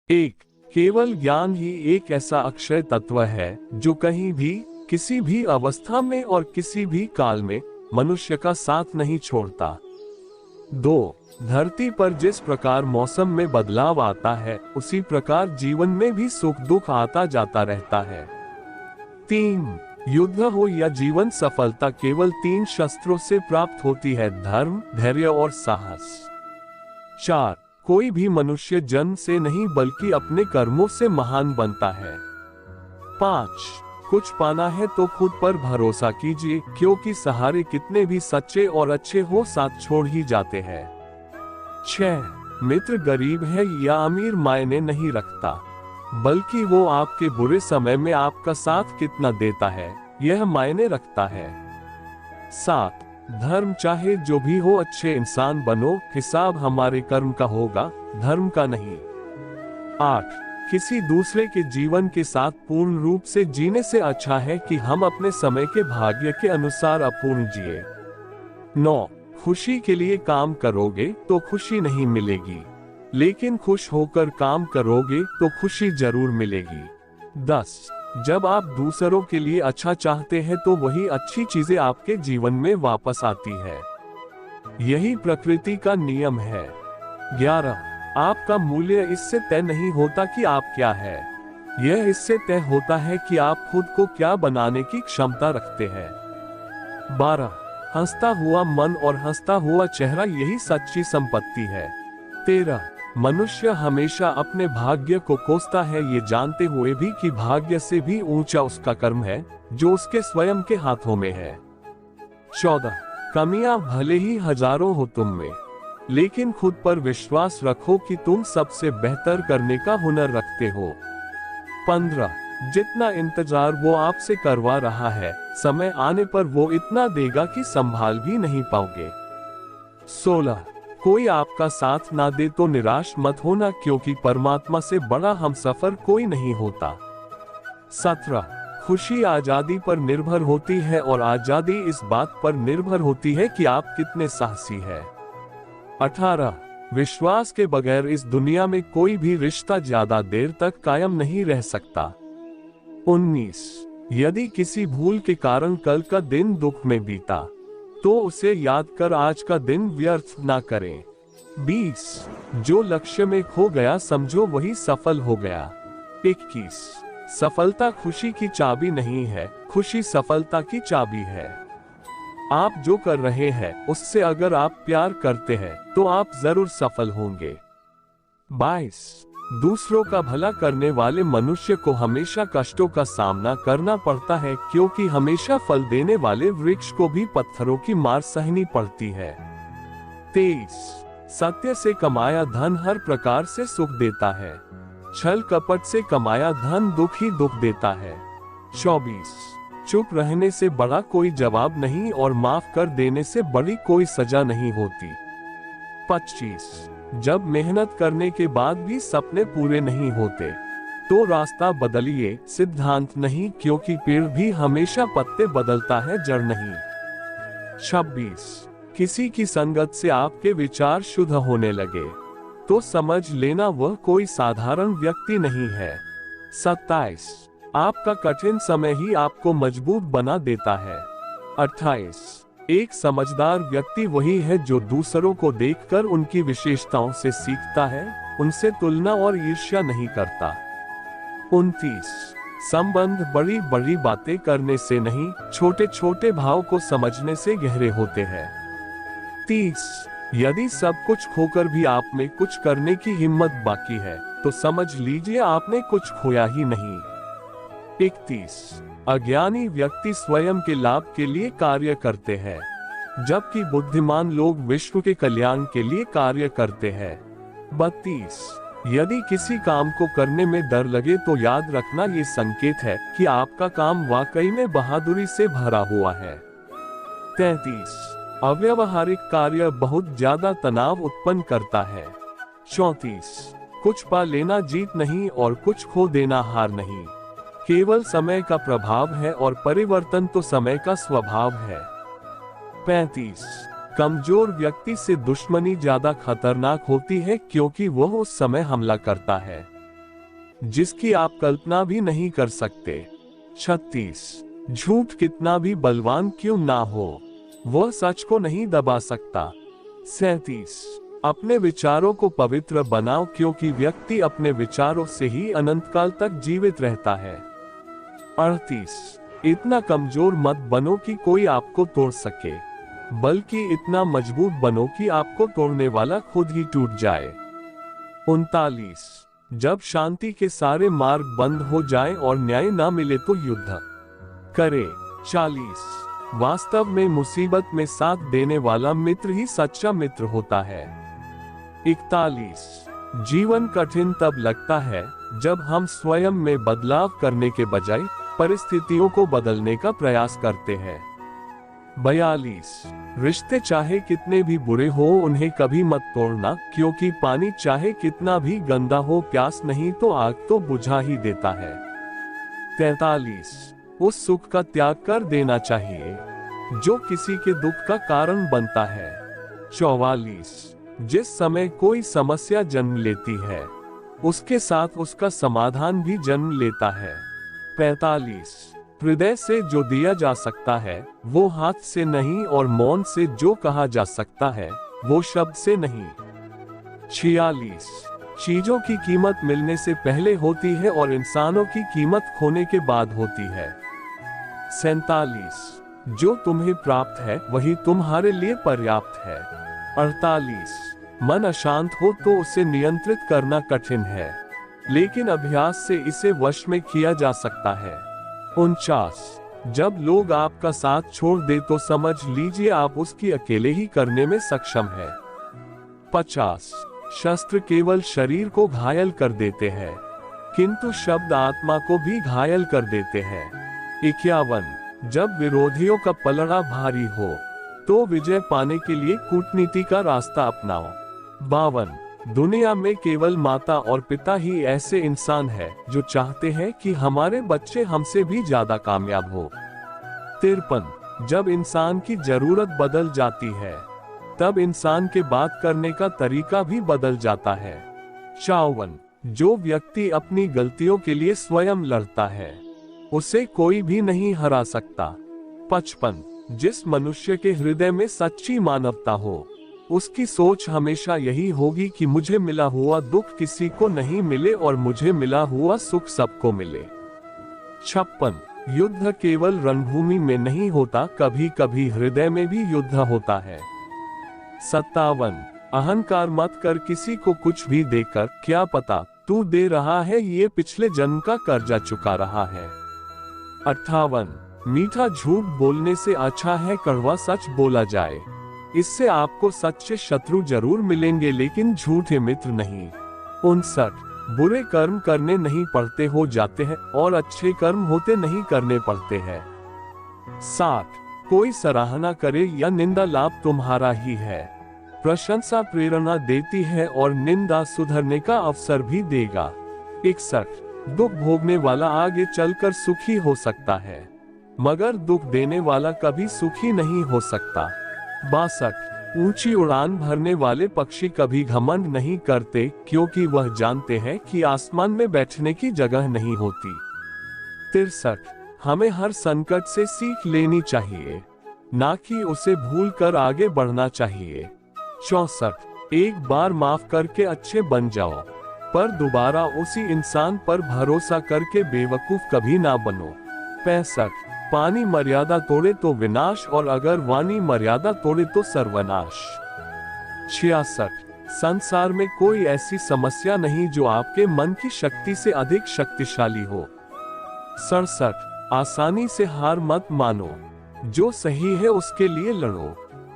एक, केवल ज्ञान ही एक ऐसा अक्षय तत्व है जो कहीं भी, किसी भी अवस्था में और किसी भी काल में मनुष्य का साथ नहीं छोड़ता। दो, धरती पर जिस प्रकार मौसम में बदलाव आता है उसी प्रकार जीवन में भी सुख दुख आता जाता रहता है। तीन, युद्ध हो या जीवन सफलता केवल तीन शस्त्रों से प्राप्त होती है, धर्म, धैर्य और साहस। चार, कोई भी मनुष्य जन्म से नहीं बल्कि अपने कर्मों से महान बनता है। पाँच, कुछ पाना है तो खुद पर भरोसा कीजिए, क्योंकि सहारे कितने भी सच्चे और अच्छे हो साथ छोड़ ही जाते हैं। छह, मित्र गरीब है या अमीर मायने नहीं रखता, बल्कि वो आपके बुरे समय में आपका साथ कितना देता है यह मायने रखता है। सात, धर्म चाहे जो भी हो अच्छे इंसान बनो, हिसाब हमारे कर्म का होगा, धर्म का नहीं। आठ, किसी दूसरे के जीवन के साथ पूर्ण रूप से जीने से अच्छा है कि हम अपने समय के भाग्य के अनुसार अपूर्ण जिए। 9, खुशी के लिए काम करोगे तो खुशी नहीं मिलेगी, लेकिन खुश होकर काम करोगे तो खुशी जरूर मिलेगी। 10, जब आप दूसरों के लिए अच्छा चाहते हैं तो वही अच्छी चीजें आपके जीवन में वापस आती है, यही प्रकृति का नियम है। 11, आपका मूल्य इससे तय नहीं होता कि आप क्या है, यह इससे तय होता है कि आप खुद को क्या बनाने की क्षमता रखते हैं। 12, हंसता हुआ मन और हंसता हुआ चेहरा यही सच्ची संपत्ति है। 13, मनुष्य हमेशा अपने भाग्य को कोसता है ये जानते हुए भी कि भाग्य से भी ऊंचा उसका कर्म है जो उसके स्वयं के हाथों में है। 14, कमियां भले ही हजारों हो तुम में, लेकिन खुद पर विश्वास रखो कि तुम सबसे बेहतर करने का हुनर रखते हो। 15, जितना इंतजार वो आपसे करवा रहा है, समय आने पर वो इतना देगा कि संभाल भी नहीं पाओगे। 16, कोई आपका साथ ना दे तो निराश मत होना, क्योंकि परमात्मा से बड़ा हमसफर कोई नहीं होता। 17, खुशी आजादी पर निर्भर होती है और आजादी इस बात पर निर्भर होती है कि आप कितने साहसी हैं। 18, विश्वास के बगैर इस दुनिया में कोई भी रिश्ता ज्यादा देर तक कायम नहीं रह सकता। 19, यदि किसी भूल के कारण कल का दिन दुख में बीता तो उसे याद कर आज का दिन व्यर्थ ना करें। 20, जो लक्ष्य में खो गया समझो वही सफल हो गया। 21, सफलता खुशी की चाबी नहीं है, खुशी सफलता की चाबी है। आप जो कर रहे हैं उससे अगर आप प्यार करते हैं तो आप जरूर सफल होंगे। 22, दूसरों का भला करने वाले मनुष्य को हमेशा कष्टों का सामना करना पड़ता है, क्योंकि हमेशा फल देने वाले वृक्ष को भी पत्थरों की मार सहनी पड़ती है। 23, सत्य से कमाया धन हर प्रकार से सुख देता है, छल कपट से कमाया धन दुख ही दुख देता है। 24, चुप रहने से बड़ा कोई जवाब नहीं और माफ कर देने से बड़ी कोई सजा नहीं होती। 25, जब मेहनत करने के बाद भी सपने पूरे नहीं होते तो रास्ता बदलिए, सिद्धांत नहीं, क्योंकि पेड़ भी हमेशा पत्ते बदलता है, जड़ नहीं। 26, किसी की संगत से आपके विचार शुद्ध होने लगे तो समझ लेना वह कोई साधारण व्यक्ति नहीं है। 27, आपका कठिन समय ही आपको मजबूत बना देता है। 28, एक समझदार व्यक्ति वही है जो दूसरों को देखकर उनकी विशेषताओं से सीखता है, उनसे तुलना और ईर्ष्या नहीं करता। 29, संबंध बड़ी बड़ी बातें करने से नहीं, छोटे छोटे भाव को समझने से गहरे होते हैं। 30, यदि सब कुछ खोकर भी आप में कुछ करने की हिम्मत बाकी है तो समझ लीजिए आपने कुछ खोया ही नहीं। 31, अज्ञानी व्यक्ति स्वयं के लाभ के लिए कार्य करते हैं, जबकि बुद्धिमान लोग विश्व के कल्याण के लिए कार्य करते हैं। 32, यदि किसी काम को करने में डर लगे तो याद रखना ये संकेत है कि आपका काम वाकई में बहादुरी से भरा हुआ है। 33, अव्यावहारिक कार्य बहुत ज्यादा तनाव उत्पन्न करता है। 34, कुछ पा लेना जीत नहीं और कुछ खो देना हार नहीं, केवल समय का प्रभाव है और परिवर्तन तो समय का स्वभाव है। 35, कमजोर व्यक्ति से दुश्मनी ज्यादा खतरनाक होती है, क्योंकि वह उस समय हमला करता है। जिसकी आप कल्पना भी नहीं कर सकते। 36 झूठ कितना भी बलवान क्यों ना हो, वह सच को नहीं दबा सकता। 37 अपने विचारों को पवित्र बनाओ, क्योंकि व्यक्ति अपने विचारों से ही अनंत काल तक जीवित रहता है। 38 इतना कमजोर मत बनो कि कोई आपको तोड़ सके, बल्कि इतना मजबूत बनो कि आपको तोड़ने वाला खुद ही टूट जाए। 39 जब शांति के सारे मार्ग बंद हो जाए और न्याय ना मिले तो युद्ध करे। 40 वास्तव में मुसीबत में साथ देने वाला मित्र ही सच्चा मित्र होता है। 41 जीवन कठिन तब लगता है जब हम स्वयं में बदलाव करने के बजाय परिस्थितियों को बदलने का प्रयास करते हैं। 42 रिश्ते चाहे कितने भी बुरे हो उन्हें कभी मत तोड़ना, क्योंकि पानी चाहे कितना भी गंदा हो प्यास नहीं तो आग तो बुझा ही देता है। 43 उस सुख का त्याग कर देना चाहिए जो किसी के दुख का कारण बनता है। 44 जिस समय कोई समस्या जन्म लेती है उसके साथ उसका समाधान भी जन्म लेता है। 45 हृदय से जो दिया जा सकता है वो हाथ से नहीं, और मौन से जो कहा जा सकता है वो शब्द से नहीं। 46 चीजों की कीमत मिलने से पहले होती है और इंसानों की कीमत खोने के बाद होती है। 47 जो तुम्हें प्राप्त है वही तुम्हारे लिए पर्याप्त है। 48 मन अशांत हो तो उसे नियंत्रित करना कठिन है, लेकिन अभ्यास से इसे वश में किया जा सकता है। 49 जब लोग आपका साथ छोड़ दे तो समझ लीजिए आप उसकी अकेले ही करने में सक्षम है। 50 शस्त्र केवल शरीर को घायल कर देते हैं, किंतु शब्द आत्मा को भी घायल कर देते हैं। 51 जब विरोधियों का पलड़ा भारी हो तो विजय पाने के लिए कूटनीति का रास्ता अपनाओ। 52 दुनिया में केवल माता और पिता ही ऐसे इंसान हैं जो चाहते हैं कि हमारे बच्चे हमसे भी ज्यादा कामयाब हो। 53 जब इंसान की जरूरत बदल जाती है तब इंसान के बात करने का तरीका भी बदल जाता है। 54 जो व्यक्ति अपनी गलतियों के लिए स्वयं लड़ता है उसे कोई भी नहीं हरा सकता। 55 जिस मनुष्य के हृदय में सच्ची मानवता हो उसकी सोच हमेशा यही होगी कि मुझे मिला हुआ दुख किसी को नहीं मिले और मुझे मिला हुआ सुख सबको मिले। 56 युद्ध केवल रणभूमि में नहीं होता, कभी कभी हृदय में भी युद्ध होता है। 57 अहंकार मत कर किसी को कुछ भी देकर, क्या पता तू दे रहा है ये पिछले जन्म का कर्जा चुका रहा है। 58 मीठा झूठ बोलने से अच्छा है कड़वा सच बोला जाए, इससे आपको सच्चे शत्रु जरूर मिलेंगे लेकिन झूठे मित्र नहीं। 59 बुरे कर्म करने नहीं पड़ते हो जाते हैं और अच्छे कर्म होते नहीं करने पड़ते हैं। 60 कोई सराहना करे या निंदा लाभ तुम्हारा ही है, प्रशंसा प्रेरणा देती है और निंदा सुधरने का अवसर भी देगा। 61 दुख भोगने वाला आगे चलकर सुखी हो सकता है, मगर दुख देने वाला कभी सुखी नहीं हो सकता। 62 ऊंची उड़ान भरने वाले पक्षी कभी घमंड नहीं करते, क्योंकि वह जानते हैं कि आसमान में बैठने की जगह नहीं होती। 63 हमें हर संकट से सीख लेनी चाहिए, ना कि उसे भूलकर आगे बढ़ना चाहिए। 64 एक बार माफ करके अच्छे बन जाओ, पर दोबारा उसी इंसान पर भरोसा करके बेवकूफ कभी ना बनो। 65 पानी मर्यादा तोड़े तो विनाश, और अगर वाणी मर्यादा तोड़े तो सर्वनाश। 66 संसार में कोई ऐसी समस्या नहीं जो आपके मन की शक्ति से अधिक शक्तिशाली हो। 67 आसानी से हार मत मानो, जो सही है उसके लिए लड़ो,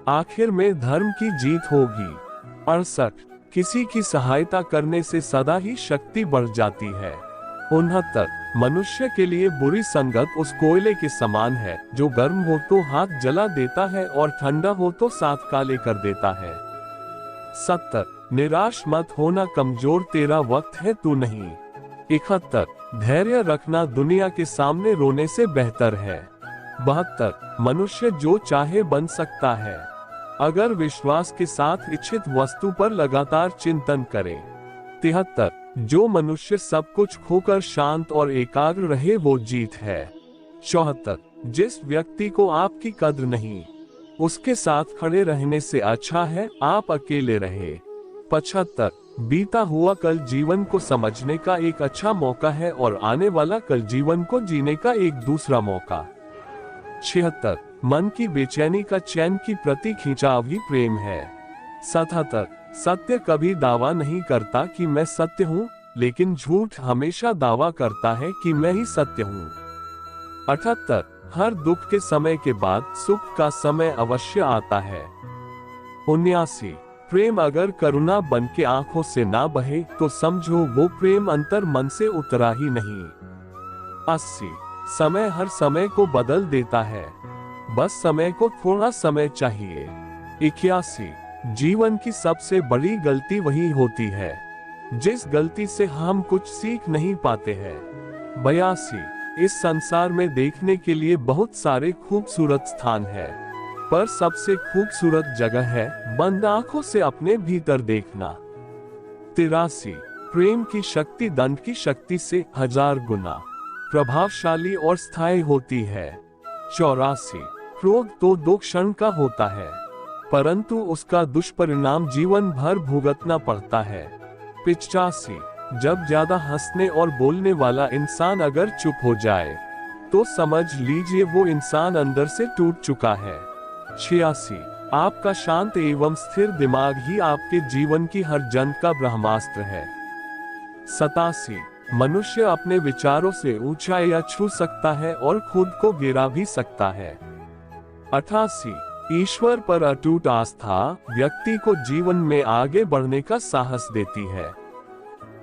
आखिर में धर्म की जीत होगी। 68 किसी की सहायता करने से सदा ही शक्ति बढ़ जाती है। 69 मनुष्य के लिए बुरी संगत उस कोयले के समान है जो गर्म हो तो हाथ जला देता है और ठंडा हो तो साथ काले कर देता है। 70 निराश मत होना कमजोर, तेरा वक्त है तू नहीं। 71 धैर्य रखना दुनिया के सामने रोने से बेहतर है। 72 मनुष्य जो चाहे बन सकता है, अगर विश्वास के साथ इच्छित वस्तु पर लगातार चिंतन करे। 73 जो मनुष्य सब कुछ खोकर शांत और एकाग्र रहे वो जीत है। 74, जिस व्यक्ति को आपकी कद्र नहीं, उसके साथ खड़े रहने से अच्छा है आप अकेले रहे। 75, बीता हुआ कल जीवन को समझने का एक अच्छा मौका है और आने वाला कल जीवन को जीने का एक दूसरा मौका। 76, मन की बेचैनी का चैन की प्रति खिंचाव ही प्रेम है। 77, सत्य कभी दावा नहीं करता कि मैं सत्य हूँ, लेकिन झूठ हमेशा दावा करता है कि मैं ही सत्य हूँ। 78, हर दुख के समय के बाद सुख का समय अवश्य आता है। 79, प्रेम अगर करुणा बन के आंखों से ना बहे तो समझो वो प्रेम अंतर मन से उतरा ही नहीं। 80, समय हर समय को बदल देता है, बस समय को थोड़ा समय चाहिए। 81, जीवन की सबसे बड़ी गलती वही होती है जिस गलती से हम कुछ सीख नहीं पाते हैं। 82, इस संसार में देखने के लिए बहुत सारे खूबसूरत स्थान है, पर सबसे खूबसूरत जगह है बंद आंखों से अपने भीतर देखना। 83, प्रेम की शक्ति दंड की शक्ति से 1000 गुना प्रभावशाली और स्थायी होती है। 84, क्रोध तो 2 क्षण का होता है, परंतु उसका दुष्परिणाम जीवन भर भुगतना पड़ता है। 85, जब ज्यादा हंसने और बोलने वाला इंसान अगर चुप हो जाए तो समझ लीजिए वो इंसान अंदर से टूट चुका है। 86, आपका शांत एवं स्थिर दिमाग ही आपके जीवन की हर जंग का ब्रह्मास्त्र है। 87, मनुष्य अपने विचारों से ऊंचाई छू सकता है और खुद को गिरा भी सकता है। 88, ईश्वर पर अटूट आस्था व्यक्ति को जीवन में आगे बढ़ने का साहस देती है।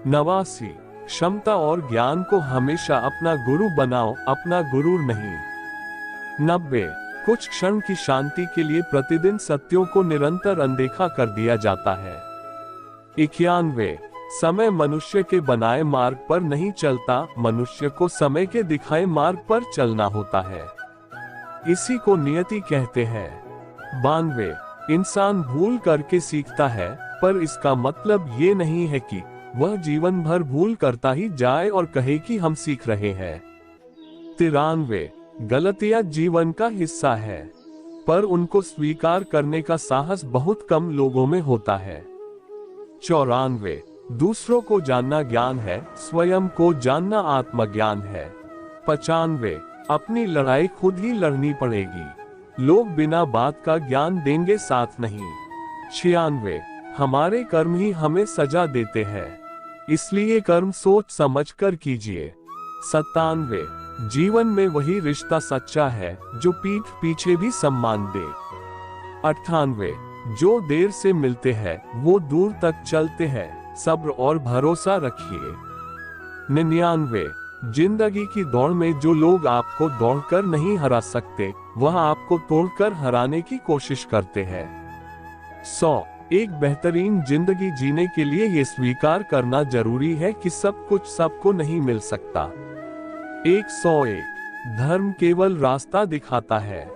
89, क्षमता और ज्ञान को हमेशा अपना गुरु बनाओ, अपना गुरु नहीं। 90, कुछ क्षण की शांति के लिए प्रतिदिन सत्यों को निरंतर अनदेखा कर दिया जाता है। 91, समय मनुष्य के बनाए मार्ग पर नहीं चलता, मनुष्य को समय के दिखाए मार्ग पर चलना होता है, इसी को नियति कहते हैं। 92, इंसान भूल करके सीखता है, पर इसका मतलब ये नहीं है कि वह जीवन भर भूल करता ही जाए और कहे कि हम सीख रहे हैं। 93, गलतियां जीवन का हिस्सा है, पर उनको स्वीकार करने का साहस बहुत कम लोगों में होता है। 94, दूसरों को जानना ज्ञान है, स्वयं को जानना आत्मज्ञान है। 95, अपनी लड़ाई खुद ही लड़नी पड़ेगी, लोग बिना बात का ज्ञान देंगे साथ नहीं। 96, हमारे कर्म ही हमें सजा देते हैं, इसलिए कर्म सोच समझ कर कीजिए। 97, जीवन में वही रिश्ता सच्चा है जो पीठ पीछे भी सम्मान दे। 98, जो देर से मिलते हैं वो दूर तक चलते हैं, सब्र और भरोसा रखिए। 99, जिंदगी की दौड़ में जो लोग आपको दौड़कर नहीं हरा सकते वह आपको तोड़कर हराने की कोशिश करते हैं। 100, एक बेहतरीन जिंदगी जीने के लिए ये स्वीकार करना जरूरी है कि सब कुछ सबको नहीं मिल सकता। 101, धर्म केवल रास्ता दिखाता है,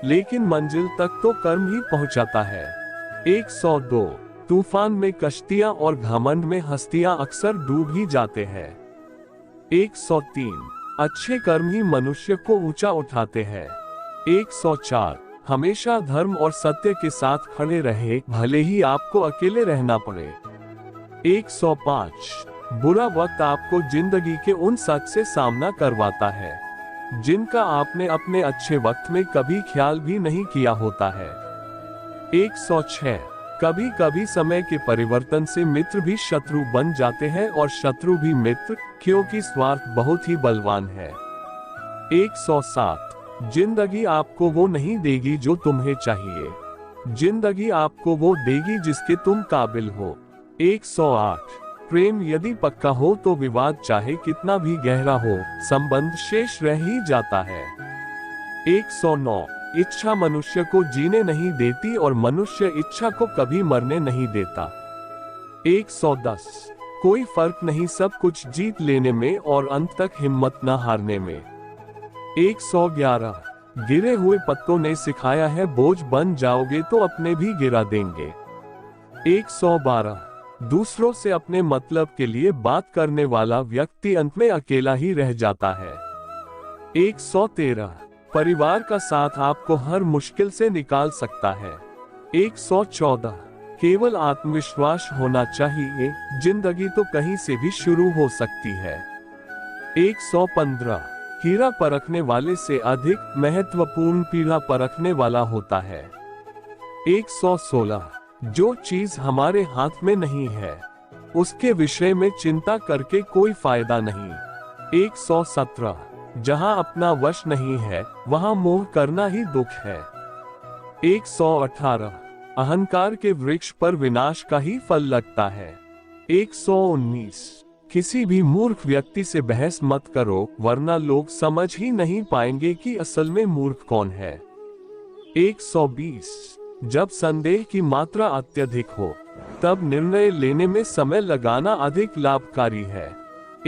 लेकिन मंजिल तक तो कर्म ही पहुंचाता है। 102, तूफान में कश्तियां और घमंड में हस्तियां अक्सर डूब ही जाते हैं। 103, अच्छे कर्म ही मनुष्य को ऊंचा उठाते हैं। 104, हमेशा धर्म और सत्य के साथ खड़े रहे, भले ही आपको अकेले रहना पड़े। 105, बुरा वक्त आपको जिंदगी के उन सच से सामना करवाता है जिनका आपने अपने अच्छे वक्त में कभी ख्याल भी नहीं किया होता है। 106, कभी कभी समय के परिवर्तन से मित्र भी शत्रु बन जाते हैं और शत्रु भी मित्र, क्योंकि स्वार्थ बहुत ही बलवान है। 107, जिंदगी आपको वो नहीं देगी जो तुम्हें चाहिए, जिंदगी आपको वो देगी जिसके तुम काबिल हो। 108, प्रेम यदि पक्का हो तो विवाद चाहे कितना भी गहरा हो, संबंध शेष रह ही जाता है। 109, इच्छा मनुष्य को जीने नहीं देती और मनुष्य इच्छा को कभी मरने नहीं देता। 110, कोई फर्क नहीं सब कुछ जीत लेने में और अंत तक हिम्मत न हारने में। 111, गिरे हुए पत्तों ने सिखाया है बोझ बन जाओगे तो अपने भी गिरा देंगे। 112, दूसरों से अपने मतलब के लिए बात करने वाला व्यक्ति अंत में अकेला ही रह जाता है। 113 परिवार का साथ आपको हर मुश्किल से निकाल सकता है। 114 केवल आत्मविश्वास होना चाहिए, जिंदगी तो कहीं से भी शुरू हो सकती है। 115 हीरा परखने वाले से अधिक महत्वपूर्ण पीढ़ा परखने वाला होता है। 116 जो चीज हमारे हाथ में नहीं है उसके विषय में चिंता करके कोई फायदा नहीं। 117 जहां अपना वश नहीं है वहां मोह करना ही दुख है। 118 अहंकार के वृक्ष पर विनाश का ही फल लगता है। 119 किसी भी मूर्ख व्यक्ति से बहस मत करो, वरना लोग समझ ही नहीं पाएंगे कि असल में मूर्ख कौन है। 120 जब संदेह की मात्रा अत्यधिक हो तब निर्णय लेने में समय लगाना अधिक लाभकारी है।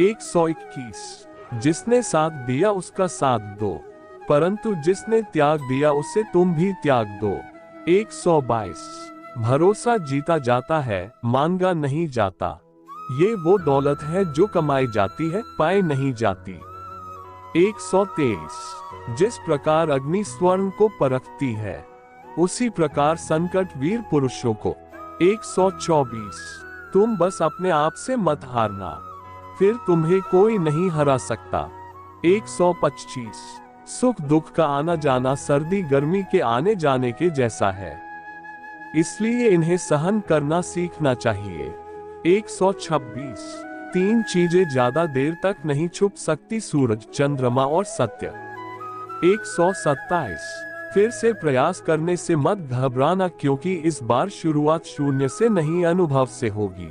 121 जिसने साथ दिया उसका साथ दो, परंतु जिसने त्याग दिया उससे तुम भी त्याग दो। 122 भरोसा जीता जाता है, मांगा नहीं जाता। ये वो दौलत है जो कमाई जाती है, पाई नहीं जाती। 123 जिस प्रकार अग्नि स्वर्ण को परखती है उसी प्रकार संकट वीर पुरुषों को। 124 तुम बस अपने आप से मत हारना, फिर तुम्हें कोई नहीं हरा सकता। 125 सुख दुख का आना जाना सर्दी गर्मी के आने जाने के जैसा है, इसलिए इन्हें सहन करना सीखना चाहिए। 126 तीन चीजें ज्यादा देर तक नहीं छुप सकती, सूरज, चंद्रमा और सत्य। 127 फिर से प्रयास करने से मत घबराना, क्योंकि इस बार शुरुआत शून्य से नहीं अनुभव से होगी।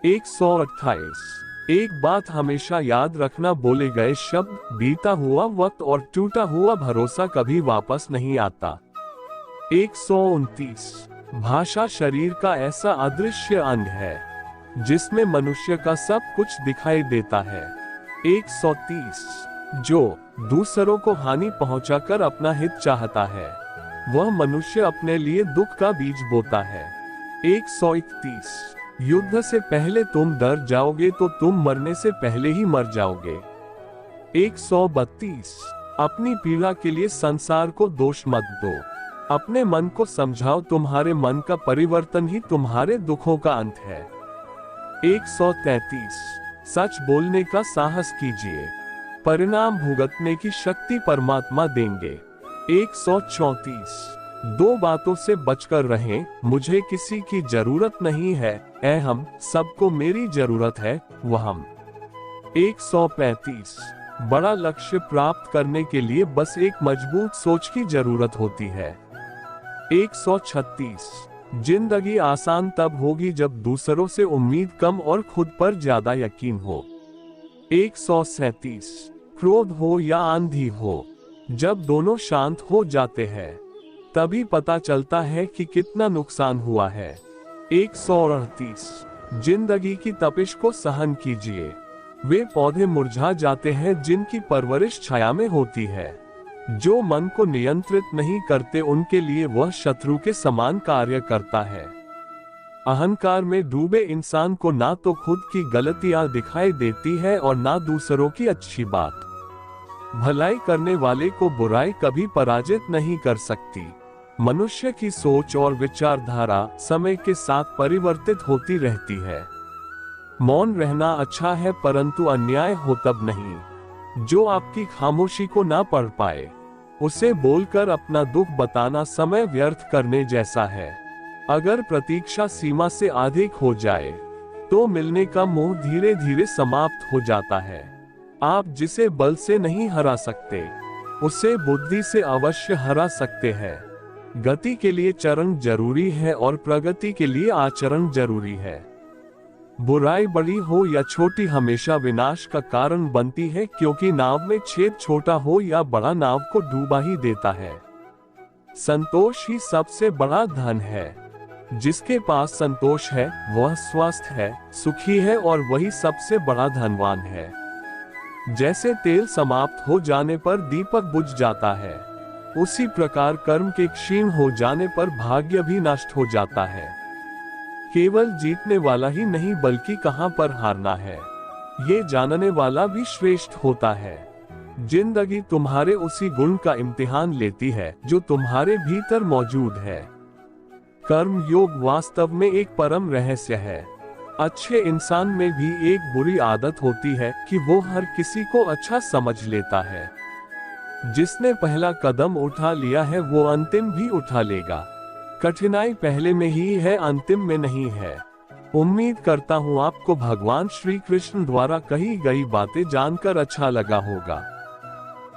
128 एक बात हमेशा याद रखना, बोले गए शब्द, बीता हुआ वक्त और टूटा हुआ भरोसा कभी वापस नहीं आता। 129 भाषा शरीर का ऐसा अदृश्य अंग है जिसमें मनुष्य का सब कुछ दिखाई देता है। 130 जो दूसरों को हानि पहुंचाकर अपना हित चाहता है वह मनुष्य अपने लिए दुख का बीज बोता है। 131 युद्ध से पहले तुम डर जाओगे तो तुम मरने से पहले ही मर जाओगे। 132 अपनी पीड़ा के लिए संसार को दोष मत दो, अपने मन को समझाओ, तुम्हारे मन का परिवर्तन ही तुम्हारे दुखों का अंत है। 133 सच बोलने का साहस कीजिए, परिणाम भुगतने की शक्ति परमात्मा देंगे। 134 दो बातों से बचकर रहें, मुझे किसी की जरूरत नहीं है, हम सबको मेरी जरूरत है, वह हम। 135 बड़ा लक्ष्य प्राप्त करने के लिए बस एक मजबूत सोच की जरूरत होती है। 136 जिंदगी आसान तब होगी जब दूसरों से उम्मीद कम और खुद पर ज्यादा यकीन हो। 137 क्रोध हो या आंधी हो, जब दोनों शांत हो जाते हैं तभी पता चलता है कि कितना नुकसान हुआ है। 138 जिंदगी की तपिश को सहन कीजिए, वे पौधे मुरझा जाते हैं जिनकी परवरिश छाया में होती है। जो मन को नियंत्रित नहीं करते उनके लिए वह शत्रु के समान कार्य करता है। अहंकार में डूबे इंसान को ना तो खुद की गलतियां दिखाई देती है और ना दूसरों की अच्छी बात। भलाई करने वाले को बुराई कभी पराजित नहीं कर सकती। मनुष्य की सोच और विचारधारा समय के साथ परिवर्तित होती रहती है। मौन रहना अच्छा है, परंतु अन्याय हो तब नहीं। जो आपकी खामोशी को ना पढ़ पाए उसे बोलकर अपना दुख बताना समय व्यर्थ करने जैसा है। अगर प्रतीक्षा सीमा से अधिक हो जाए तो मिलने का मोह धीरे धीरे समाप्त हो जाता है। आप जिसे बल से नहीं हरा सकते उसे बुद्धि से अवश्य हरा सकते हैं। गति के लिए चरण जरूरी है और प्रगति के लिए आचरण जरूरी है। बुराई बड़ी हो या छोटी हमेशा विनाश का कारण बनती है, क्योंकि नाव में छेद छोटा हो या बड़ा नाव को डूबा ही देता है। संतोष ही सबसे बड़ा धन है। जिसके पास संतोष है वह स्वस्थ है, सुखी है और वही सबसे बड़ा धनवान है। जैसे तेल समाप्त हो जाने पर दीपक बुझ जाता है, उसी प्रकार कर्म के क्षीण हो जाने पर भाग्य भी नष्ट हो जाता है। केवल जीतने वाला ही नहीं बल्कि कहां पर हारना है ये जानने वाला भी श्रेष्ठ होता है। जिंदगी तुम्हारे उसी गुण का इम्तिहान लेती है जो तुम्हारे भीतर मौजूद है। कर्म योग वास्तव में एक परम रहस्य है। अच्छे इंसान में भी एक बुरी आदत होती है कि वो हर किसी को अच्छा समझ लेता है। जिसने पहला कदम उठा लिया है वो अंतिम भी उठा लेगा। कठिनाई पहले में ही है, अंतिम में नहीं है। उम्मीद करता हूँ आपको भगवान श्री कृष्ण द्वारा कही गई बातें जानकर अच्छा लगा होगा।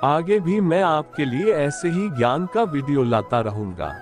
आगे भी मैं आपके लिए ऐसे ही ज्ञान का वीडियो लाता रहूंगा।